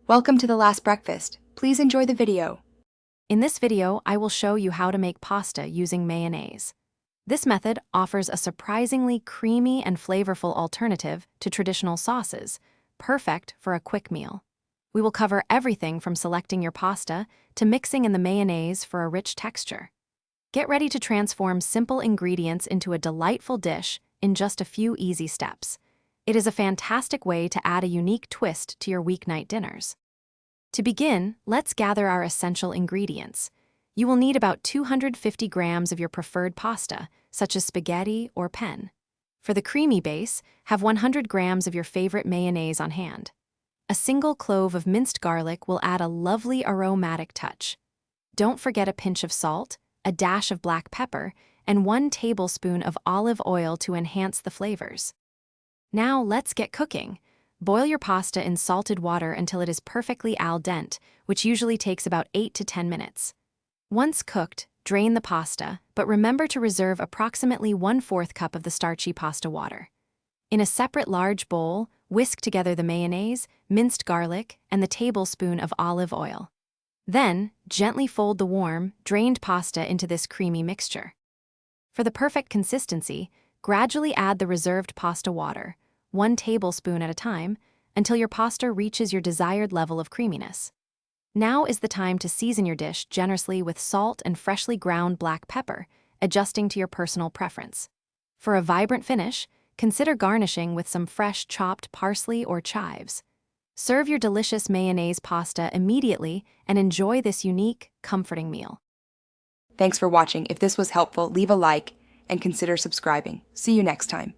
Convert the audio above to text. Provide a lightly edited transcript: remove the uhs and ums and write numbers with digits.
Welcome to the last breakfast. Please enjoy the video. In this video, I will show you how to make pasta using mayonnaise. This method offers a surprisingly creamy and flavorful alternative to traditional sauces, perfect for a quick meal. We will cover everything from selecting your pasta to mixing in the mayonnaise for a rich texture. Get ready to transform simple ingredients into a delightful dish in just a few easy steps. It is a fantastic way to add a unique twist to your weeknight dinners. To begin, let's gather our essential ingredients. You will need about 250 grams of your preferred pasta, such as spaghetti or penne. For the creamy base, have 100 grams of your favorite mayonnaise on hand. A single clove of minced garlic will add a lovely aromatic touch. Don't forget a pinch of salt, a dash of black pepper, and 1 tablespoon of olive oil to enhance the flavors. Now let's get cooking. Boil your pasta in salted water until it is perfectly al dente, which usually takes about 8 to 10 minutes. Once cooked, drain the pasta, but remember to reserve approximately 1/4 cup of the starchy pasta water. In a separate large bowl, whisk together the mayonnaise, minced garlic, and the tablespoon of olive oil. Then, gently fold the warm, drained pasta into this creamy mixture. For the perfect consistency, gradually add the reserved pasta water, 1 tablespoon at a time, until your pasta reaches your desired level of creaminess. Now is the time to season your dish generously with salt and freshly ground black pepper, adjusting to your personal preference. For a vibrant finish, consider garnishing with some fresh chopped parsley or chives. Serve your delicious mayonnaise pasta immediately and enjoy this unique, comforting meal. Thanks for watching. If this was helpful, leave a like and consider subscribing. See you next time.